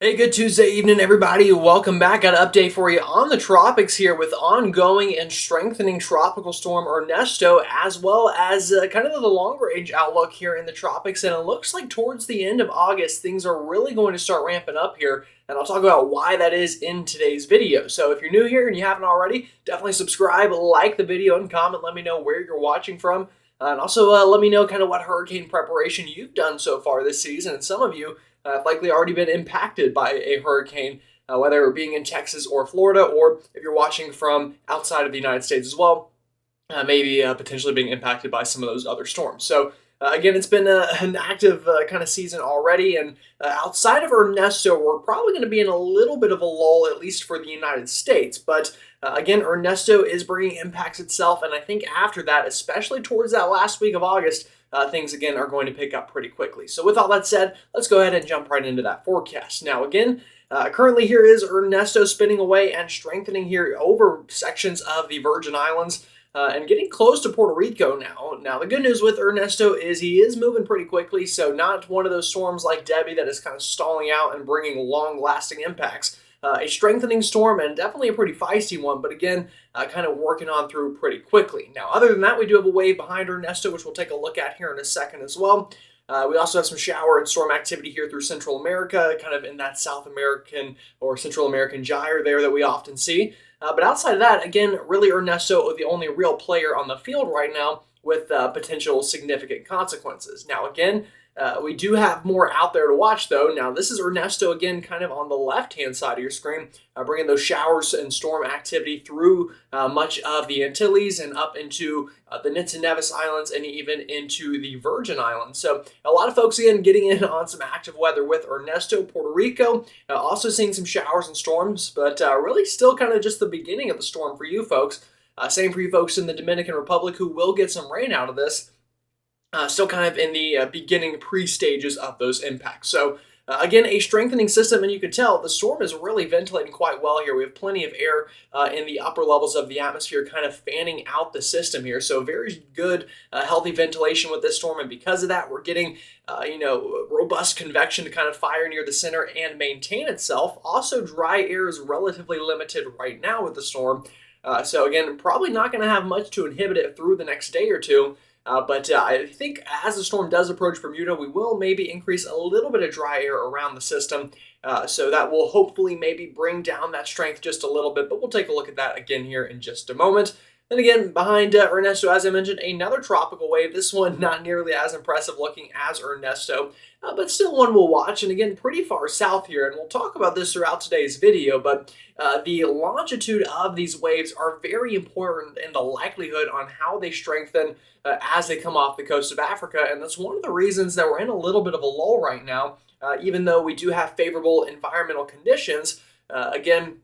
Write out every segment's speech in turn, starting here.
Hey, good Tuesday evening, everybody. Welcome back. Got an update for you on the tropics here with ongoing and strengthening tropical storm Ernesto, as well as kind of the longer range outlook here in the tropics. And it looks like towards the end of August, things are really going to start ramping up here. And I'll talk about why that is in today's video. So if you're new here and you haven't already, definitely subscribe, like the video, and comment. Let me know where you're watching from. And also let me know kind of what hurricane preparation you've done so far this season. And some of you have likely already been impacted by a hurricane, whether being in Texas or Florida, or if you're watching from outside of the United States as well, maybe potentially being impacted by some of those other storms. So again, it's been an active kind of season already, and outside of Ernesto, we're probably going to be in a little bit of a lull, at least for the United States. But again, Ernesto is bringing impacts itself, and I think after that, especially towards that last week of August, things again are going to pick up pretty quickly. So with all that said, let's go ahead and jump right into that forecast. Now again, currently here is Ernesto spinning away and strengthening here over sections of the Virgin Islands and getting close to Puerto Rico now. Now the good news with Ernesto is he is moving pretty quickly, so not one of those storms like Debbie that is kind of stalling out and bringing long-lasting impacts. A strengthening storm and definitely a pretty feisty one, but again, kind of working on through pretty quickly. Now, other than that, we do have a wave behind Ernesto, which we'll take a look at here in a second as well. We also have some shower and storm activity here through Central America, kind of in that South American or Central American gyre there that we often see. But outside of that, again, really Ernesto, the only real player on the field right now with potential significant consequences. Now, again, we do have more out there to watch, though. Now, this is Ernesto, again, kind of on the left-hand side of your screen, bringing those showers and storm activity through much of the Antilles and up into the Nitz and Nevis Islands and even into the Virgin Islands. So a lot of folks, again, getting in on some active weather with Ernesto, Puerto Rico, also seeing some showers and storms, but really still kind of just the beginning of the storm for you folks. Same for you folks in the Dominican Republic who will get some rain out of this. Still kind of in the beginning pre-stages of those impacts. So again, a strengthening system, and you can tell the storm is really ventilating quite well here. We have plenty of air in the upper levels of the atmosphere kind of fanning out the system here. So very good, healthy ventilation with this storm, and because of that, we're getting robust convection to kind of fire near the center and maintain itself. Also, dry air is relatively limited right now with the storm. So again, probably not going to have much to inhibit it through the next day or two. But I think as the storm does approach Bermuda, we will maybe increase a little bit of dry air around the system. So that will hopefully maybe bring down that strength just a little bit. But we'll take a look at that again here in just a moment. Then again, behind Ernesto, as I mentioned, another tropical wave. This one not nearly as impressive looking as Ernesto, but still one we'll watch. And again, pretty far south here. And we'll talk about this throughout today's video. But the longitude of these waves are very important in the likelihood on how they strengthen as they come off the coast of Africa. And that's one of the reasons that we're in a little bit of a lull right now, even though we do have favorable environmental conditions. Again,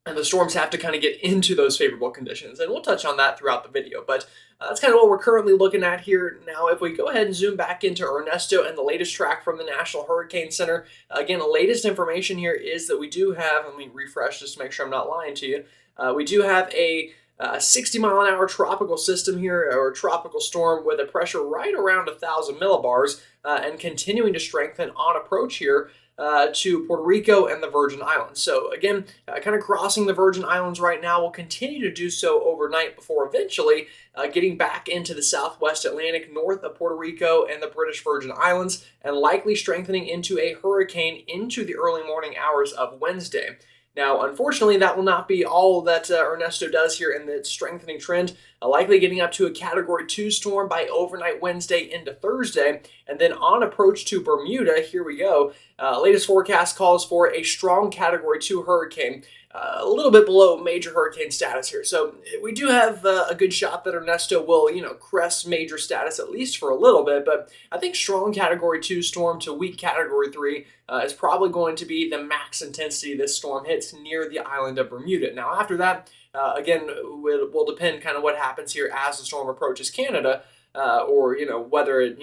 and the storms have to kind of get into those favorable conditions. And we'll touch on that throughout the video. But that's kind of what we're currently looking at here. Now, if we go ahead and zoom back into Ernesto and the latest track from the National Hurricane Center, again, the latest information here is that we do have, let me refresh just to make sure I'm not lying to you, we do have a 60-mile-an-hour tropical system here, or tropical storm with a pressure right around 1,000 millibars and continuing to strengthen on approach here to Puerto Rico and the Virgin Islands. So again, kind of crossing the Virgin Islands right now. Will continue to do so overnight before eventually getting back into the southwest Atlantic north of Puerto Rico and the British Virgin Islands, and likely strengthening into a hurricane into the early morning hours of Wednesday. Now, unfortunately, that will not be all that Ernesto does here in the strengthening trend, likely getting up to a Category 2 storm by overnight Wednesday into Thursday, and then on approach to Bermuda, here we go. Latest forecast calls for a strong Category 2 hurricane, a little bit below major hurricane status here. So we do have a good shot that Ernesto will, crest major status at least for a little bit, but I think strong Category 2 storm to weak Category 3 is probably going to be the max intensity this storm hits near the island of Bermuda. Now, after that, again, will depend kind of what happens here as the storm approaches Canada, or, whether it,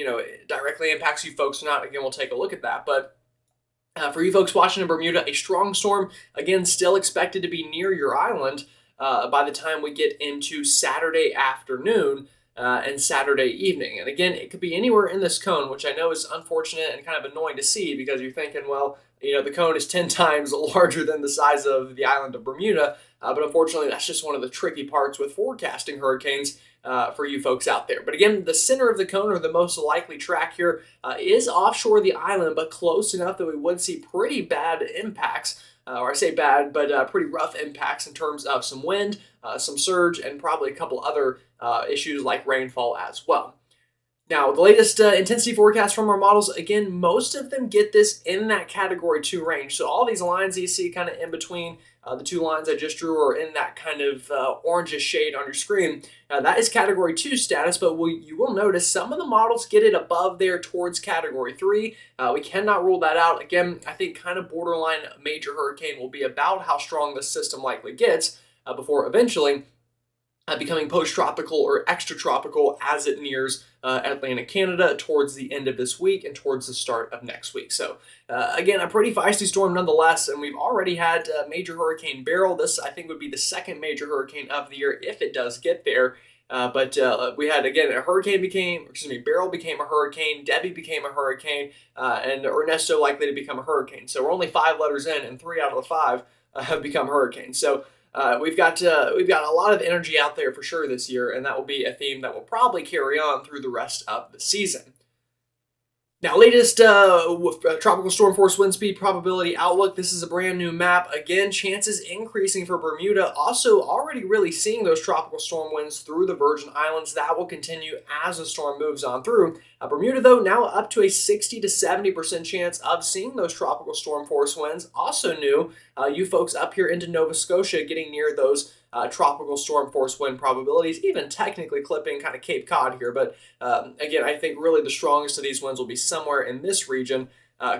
directly impacts you folks or not. Again, we'll take a look at that. But for you folks watching in Bermuda, a strong storm, again, still expected to be near your island by the time we get into Saturday afternoon and Saturday evening. And again, it could be anywhere in this cone, which I know is unfortunate and kind of annoying to see, because you're thinking, well, The cone is 10 times larger than the size of the island of Bermuda. But unfortunately, that's just one of the tricky parts with forecasting hurricanes for you folks out there. But again, the center of the cone, or the most likely track here, is offshore the island, but close enough that we would see pretty bad impacts. Or I say bad, but pretty rough impacts in terms of some wind, some surge, and probably a couple other issues like rainfall as well. Now, the latest intensity forecast from our models, again, most of them get this in that category 2 range. So all these lines that you see kind of in between the two lines I just drew, are in that kind of orangish shade on your screen. That is category 2 status, but you will notice some of the models get it above there towards category 3. We cannot rule that out. Again, I think kind of borderline major hurricane will be about how strong the system likely gets before eventually becoming post-tropical or extratropical as it nears Atlantic Canada towards the end of this week and towards the start of next week. So again, a pretty feisty storm nonetheless, and we've already had major hurricane Beryl. This, I think, would be the second major hurricane of the year if it does get there. But we had, again, Beryl became a hurricane, Debbie became a hurricane, and Ernesto likely to become a hurricane. So we're only 5 letters in, and 3 out of the 5 have become hurricanes. So we've got a lot of energy out there for sure this year, and that will be a theme that will probably carry on through the rest of the season. Now, latest tropical storm force wind speed probability outlook. This is a brand new map. Again, chances increasing for Bermuda. Also, already really seeing those tropical storm winds through the Virgin Islands. That will continue as the storm moves on through. Bermuda, though, now up to a 60 to 70% chance of seeing those tropical storm force winds. Also new, you folks up here into Nova Scotia getting near those tropical storm force wind probabilities, even technically clipping kind of Cape Cod here. But again, I think really the strongest of these winds will be somewhere in this region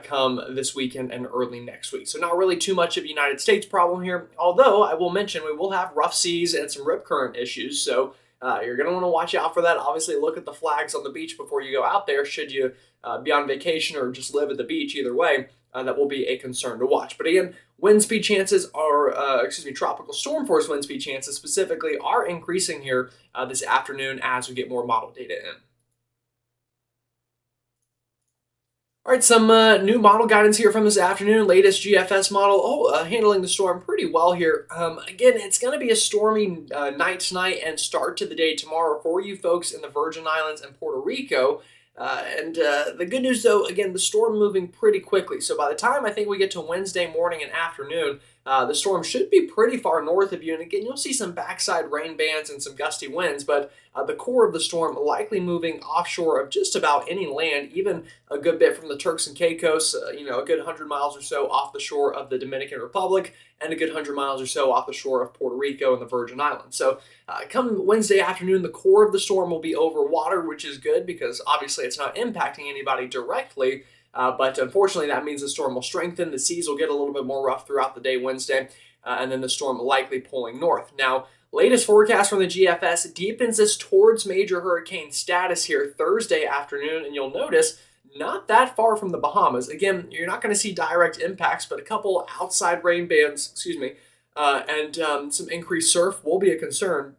come this weekend and early next week. So not really too much of a United States problem here, although I will mention we will have rough seas and some rip current issues. So you're going to want to watch out for that. Obviously, look at the flags on the beach before you go out there, should you be on vacation or just live at the beach. Either way, that will be a concern to watch. But again, wind speed chances are, tropical storm force wind speed chances specifically are increasing here this afternoon as we get more model data in. All right, some new model guidance here from this afternoon. Latest GFS model, handling the storm pretty well here. Again, it's going to be a stormy night tonight and start to the day tomorrow for you folks in the Virgin Islands and Puerto Rico. The good news, though, again, the storm moving pretty quickly. So by the time I think we get to Wednesday morning and afternoon, the storm should be pretty far north of you. And again, you'll see some backside rain bands and some gusty winds, but the core of the storm likely moving offshore of just about any land, even a good bit from the Turks and Caicos, a good 100 miles or so off the shore of the Dominican Republic, and a good 100 miles or so off the shore of Puerto Rico and the Virgin Islands. So come Wednesday afternoon, the core of the storm will be over water, which is good because obviously it's not impacting anybody directly. But unfortunately, that means the storm will strengthen. The seas will get a little bit more rough throughout the day Wednesday, and then the storm likely pulling north. Now, latest forecast from the GFS deepens this towards major hurricane status here Thursday afternoon, and you'll notice not that far from the Bahamas. Again, you're not going to see direct impacts, but a couple outside rain bands, and some increased surf will be a concern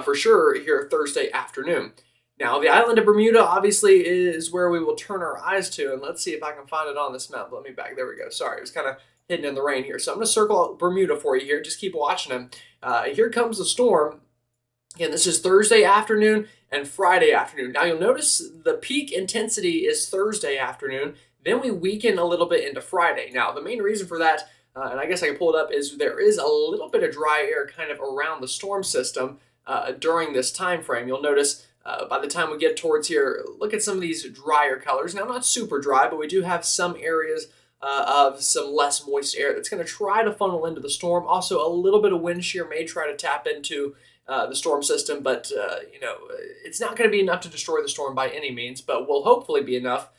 for sure here Thursday afternoon. Now, the island of Bermuda obviously is where we will turn our eyes to, and let's see if I can find it on this map. Let me back. There we go. Sorry, it was kind of hidden in the rain here. So I'm going to circle out Bermuda for you here. Just keep watching them. Here comes the storm. Again, this is Thursday afternoon and Friday afternoon. Now, you'll notice the peak intensity is Thursday afternoon. Then we weaken a little bit into Friday. Now, the main reason for that, and I guess I can pull it up, is there is a little bit of dry air kind of around the storm system during this time frame. You'll notice by the time we get towards here, look at some of these drier colors. Now, not super dry, but we do have some areas of some less moist air that's going to try to funnel into the storm. Also, a little bit of wind shear may try to tap into the storm system, but it's not going to be enough to destroy the storm by any means, but will hopefully be enough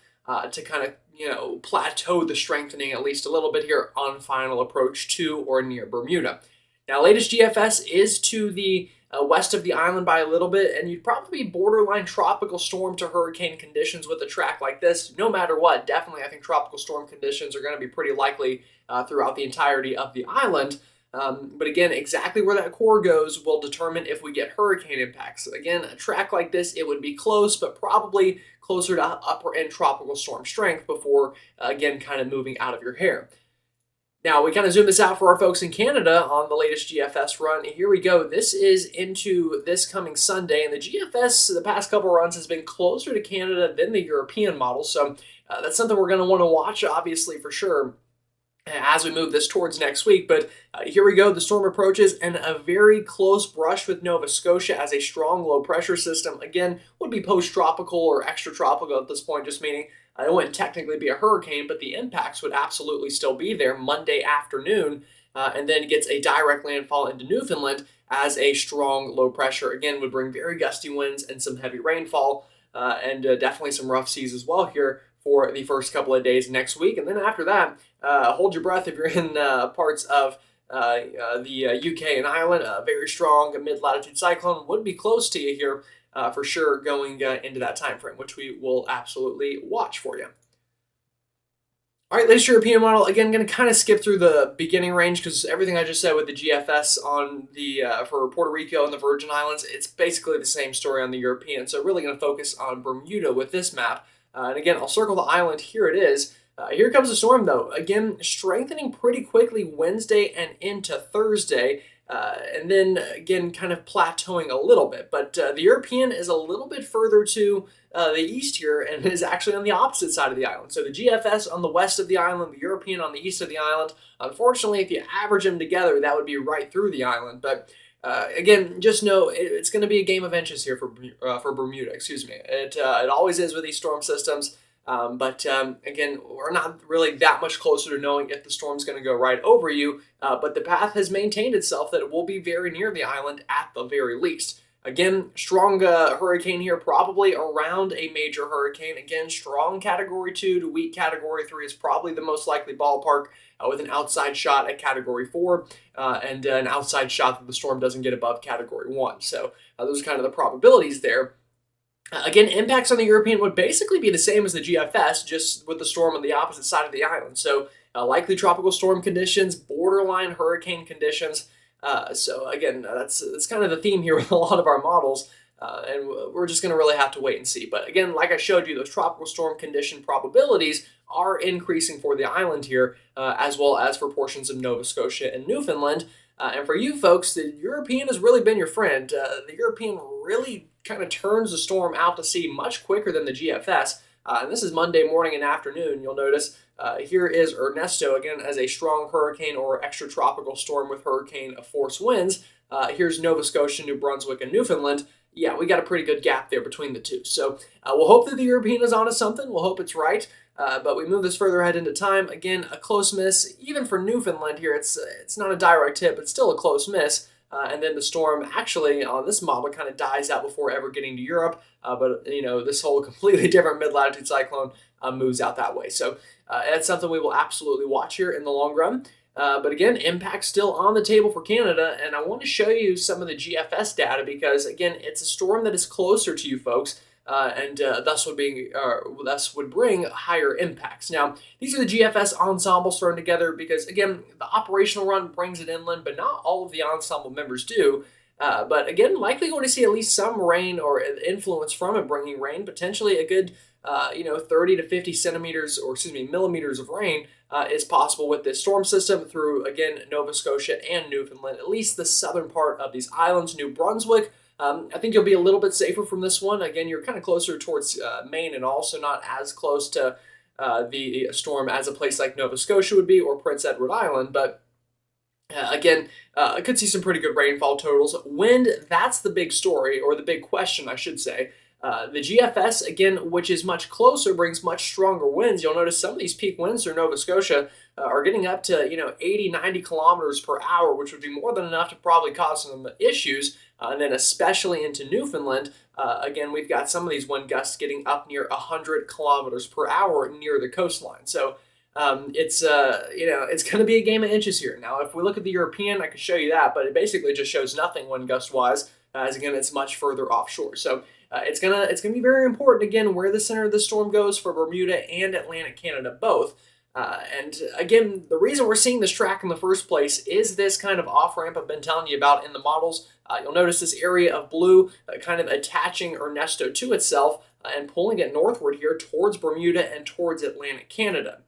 to kind of plateau the strengthening at least a little bit here on final approach to or near Bermuda. Now, latest GFS is to the west of the island by a little bit, and you'd probably be borderline tropical storm to hurricane conditions with a track like this. No matter what, definitely I think tropical storm conditions are going to be pretty likely throughout the entirety of the island. But again, exactly where that core goes will determine if we get hurricane impacts. Again, a track like this, it would be close, but probably closer to upper end tropical storm strength before, again, kind of moving out of your hair. Now we kind of zoom this out for our folks in Canada on the latest GFS run. Here we go. This is into this coming Sunday, and the GFS the past couple runs has been closer to Canada than the European model, so that's something we're going to want to watch, obviously, for sure, as we move this towards next week. But here we go. The storm approaches, and a very close brush with Nova Scotia as a strong low pressure system. Again, would be post-tropical or extratropical at this point, just meaning it wouldn't technically be a hurricane, but the impacts would absolutely still be there Monday afternoon, and then gets a direct landfall into Newfoundland as a strong low pressure. Again, would bring very gusty winds and some heavy rainfall, and definitely some rough seas as well here for the first couple of days next week. And then after that, hold your breath if you're in parts of the UK and Ireland. A very strong mid-latitude cyclone would be close to you here for sure going into that time frame, which we will absolutely watch for you. All right, latest European model. Again, going to kind of skip through the beginning range because everything I just said with the GFS on the for Puerto Rico and the Virgin Islands, it's basically the same story on the European. So really going to focus on Bermuda with this map. And again, I'll circle the island. Here it is. Here comes the storm, though. Again, strengthening pretty quickly Wednesday and into Thursday. And then, again, kind of plateauing a little bit. But the European is a little bit further to the east here and is actually on the opposite side of the island. So the GFS on the west of the island, the European on the east of the island. Unfortunately, if you average them together, that would be right through the island. But again, just know it's going to be a game of inches here for Bermuda. Excuse me. It always is with these storm systems. But again, we're not really that much closer to knowing if the storm's going to go right over you. But the path has maintained itself that it will be very near the island at the very least. Again, strong hurricane here, probably around a major hurricane. Again, strong Category 2 to weak Category 3 is probably the most likely ballpark, with an outside shot at Category 4 and an outside shot that the storm doesn't get above Category 1. So those are kind of the probabilities there. Again, impacts on the European would basically be the same as the GFS, just with the storm on the opposite side of the island. So likely tropical storm conditions, borderline hurricane conditions. So again, that's kind of the theme here with a lot of our models, and we're just going to really have to wait and see. But again, like I showed you, those tropical storm condition probabilities are increasing for the island here, as well as for portions of Nova Scotia and Newfoundland. And for you folks, the European has really been your friend. The European really kind of turns the storm out to sea much quicker than the GFS. And this is Monday morning and afternoon. You'll notice here is Ernesto, again, as a strong hurricane or extratropical storm with hurricane force winds. Here's Nova Scotia, New Brunswick, and Newfoundland. Yeah, we got a pretty good gap there between the two. So we'll hope that the European is onto something. We'll hope it's right. But we move this further ahead into time. Again, a close miss. Even for Newfoundland here, it's not a direct hit, but still a close miss. And then the storm actually on this model kind of dies out before ever getting to Europe. But, this whole completely different mid-latitude cyclone moves out that way. So that's something we will absolutely watch here in the long run. But again, impact still on the table for Canada. And I want to show you some of the GFS data because, again, it's a storm that is closer to you folks. And thus would bring higher impacts. Now, these are the GFS ensembles thrown together because, again, the operational run brings it inland, but not all of the ensemble members do. But again, likely going to see at least some rain or influence from it bringing rain, potentially a good 30 to 50 centimeters or millimeters of rain is possible with this storm system through, again, Nova Scotia and Newfoundland, at least the southern part of these islands. New Brunswick, I think you'll be a little bit safer from this one. Again, you're kind of closer towards Maine and also not as close to the storm as a place like Nova Scotia would be or Prince Edward Island. But again, I could see some pretty good rainfall totals. Wind, that's the big story, or the big question, I should say. The GFS, again, which is much closer, brings much stronger winds. You'll notice some of these peak winds for Nova Scotia are getting up to 80, 90 kilometers per hour, which would be more than enough to probably cause some issues. And then especially into Newfoundland, again, we've got some of these wind gusts getting up near 100 kilometers per hour near the coastline. So it's going to be a game of inches here. Now, if we look at the European, I could show you that, but it basically just shows nothing wind gust wise, as again, it's much further offshore. So it's gonna be very important, again, where the center of the storm goes for Bermuda and Atlantic Canada both. And again, the reason we're seeing this track in the first place is this kind of off-ramp I've been telling you about in the models. You'll notice this area of blue kind of attaching Ernesto to itself and pulling it northward here towards Bermuda and towards Atlantic Canada.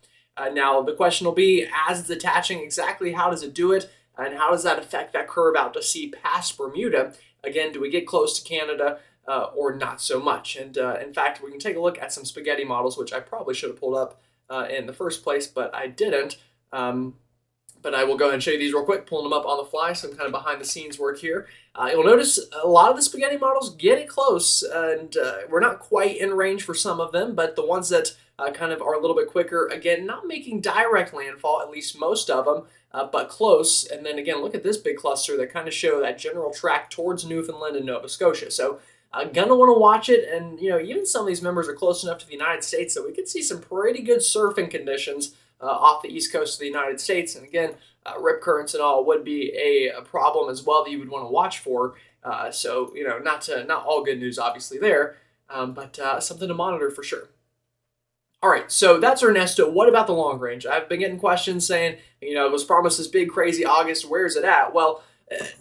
Now, the question will be, as it's attaching, exactly how does it do it? And how does that affect that curve out to sea past Bermuda? Again, do we get close to Canada or not so much? And in fact, we can take a look at some spaghetti models, which I probably should have pulled up in the first place, but I didn't. But I will go ahead and show you these real quick, pulling them up on the fly, some kind of behind the scenes work here. You'll notice a lot of the spaghetti models get it close, and we're not quite in range for some of them, but the ones that kind of are a little bit quicker, again, not making direct landfall, at least most of them, but close. And then again, look at this big cluster that kind of show that general track towards Newfoundland and Nova Scotia. So I'm gonna want to watch it, and even some of these members are close enough to the United States that we could see some pretty good surfing conditions off the east coast of the United States. And again, rip currents and all would be a problem as well that you would want to watch for. So not all good news obviously there, but something to monitor for sure. All right, so that's Ernesto. What about the long range? I've been getting questions saying, it was promised this big, crazy August. Where's it at? Well,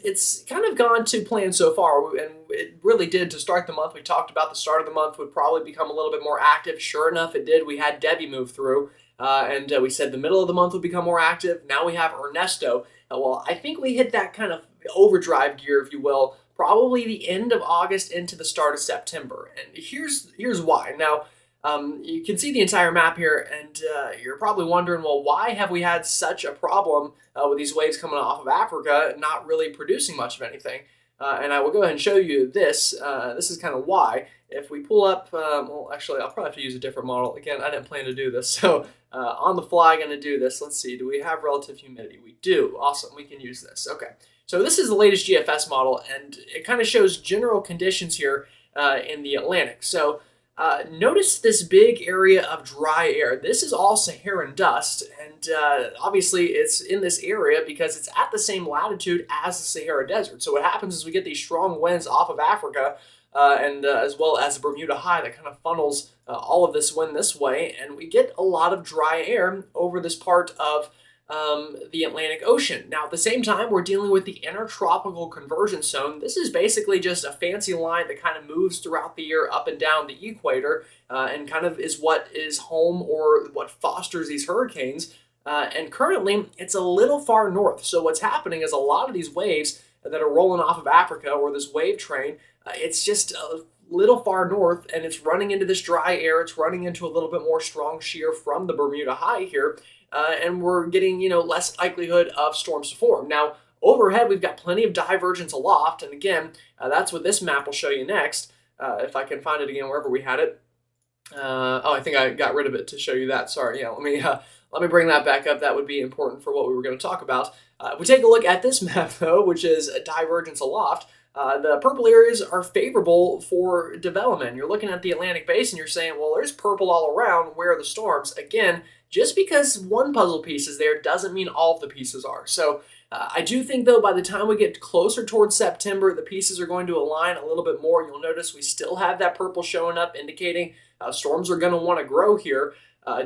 it's kind of gone to plan so far, and it really did to start the month. We talked about the start of the month would probably become a little bit more active. Sure enough, it did. We had Debbie move through, and we said the middle of the month would become more active. Now we have Ernesto. Well, I think we hit that kind of overdrive gear, if you will, probably the end of August into the start of September. And here's why. Now, you can see the entire map here, and you're probably wondering, well, why have we had such a problem with these waves coming off of Africa not really producing much of anything? And I will go ahead and show you this. This is kind of why. If we pull up, well, actually, I'll probably have to use a different model. Again, I didn't plan to do this, so on the fly, going to do this. Let's see, do we have relative humidity? We do. Awesome, we can use this. Okay, so this is the latest GFS model, and it kind of shows general conditions here in the Atlantic. So notice this big area of dry air. This is all Saharan dust, and obviously it's in this area because it's at the same latitude as the Sahara Desert. So what happens is we get these strong winds off of Africa, and as well as the Bermuda High that kind of funnels all of this wind this way, and we get a lot of dry air over this part of the Atlantic Ocean. Now, at the same time, we're dealing with the intertropical convergence zone. This is basically just a fancy line that kind of moves throughout the year up and down the equator, and kind of is what is home or what fosters these hurricanes. And currently, it's a little far north. So what's happening is a lot of these waves that are rolling off of Africa, or this wave train, it's just a little far north, and it's running into this dry air. It's running into a little bit more strong shear from the Bermuda High here. And we're getting, less likelihood of storms to form. Now, overhead, we've got plenty of divergence aloft, and again, that's what this map will show you next, if I can find it again wherever we had it. I think I got rid of it to show you that. Sorry, yeah, let me bring that back up. That would be important for what we were going to talk about. If we take a look at this map, though, which is divergence aloft, the purple areas are favorable for development. You're looking at the Atlantic Basin, you're saying, well, there's purple all around. Where are the storms? Again, just because one puzzle piece is there doesn't mean all of the pieces are. So I do think, though, by the time we get closer towards September, the pieces are going to align a little bit more. You'll notice we still have that purple showing up, indicating storms are going to want to grow here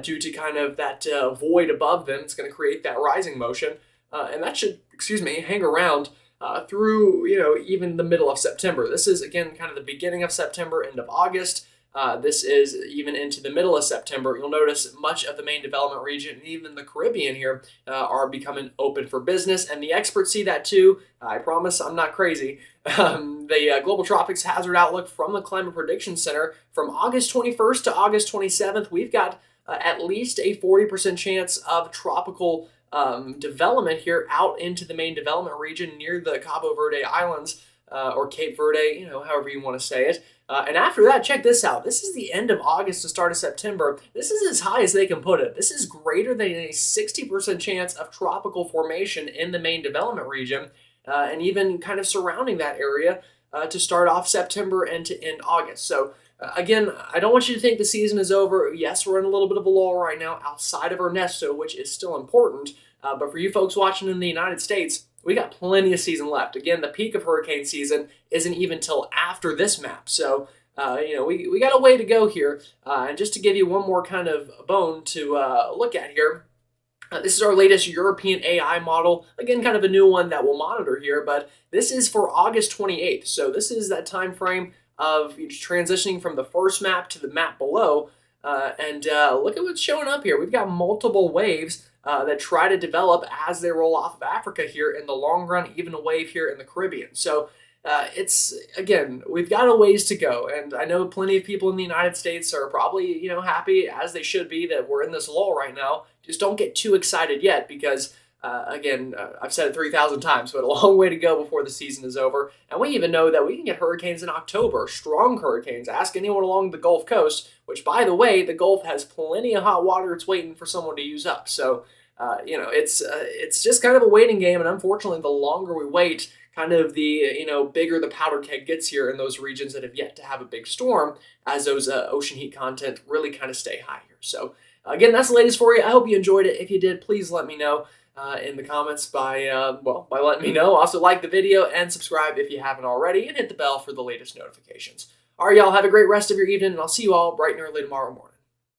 due to kind of that void above them. It's going to create that rising motion. And that should, hang around through, even the middle of September. This is, again, kind of the beginning of September, end of August. This is even into the middle of September. You'll notice much of the main development region, and even the Caribbean here, are becoming open for business. And the experts see that too. I promise I'm not crazy. The Global Tropics Hazard Outlook from the Climate Prediction Center, from August 21st to August 27th, we've got at least a 40% chance of tropical development here out into the main development region near the Cabo Verde Islands, or Cape Verde, however you want to say it. And after that, check this out. This is the end of August to start of September. This is as high as they can put it. This is greater than a 60% chance of tropical formation in the main development region, and even kind of surrounding that area to start off September and to end August. So again, I don't want you to think the season is over. Yes, we're in a little bit of a lull right now outside of Ernesto, which is still important. But for you folks watching in the United States, we got plenty of season left. Again, the peak of hurricane season isn't even till after this map. So, we got a way to go here. And just to give you one more kind of bone to look at here, this is our latest European AI model. Again, kind of a new one that we'll monitor here, but this is for August 28th. So this is that time frame of transitioning from the first map to the map below. And look at what's showing up here. We've got multiple waves that try to develop as they roll off of Africa here in the long run, even a wave here in the Caribbean. So it's, again, we've got a ways to go. And I know plenty of people in the United States are probably, happy, as they should be, that we're in this lull right now. Just don't get too excited yet, because I've said it 3,000 times, but a long way to go before the season is over. And we even know that we can get hurricanes in October, strong hurricanes. Ask anyone along the Gulf Coast, which, by the way, the Gulf has plenty of hot water it's waiting for someone to use up. So, it's just kind of a waiting game. And unfortunately, the longer we wait, kind of the, bigger the powder keg gets here in those regions that have yet to have a big storm, as those ocean heat content really kind of stay high here. So, again, that's the latest for you. I hope you enjoyed it. If you did, please let me know in the comments by letting me know. Also, like the video and subscribe if you haven't already, and hit the bell for the latest notifications. All right, y'all, have a great rest of your evening, and I'll see you all bright and early tomorrow morning.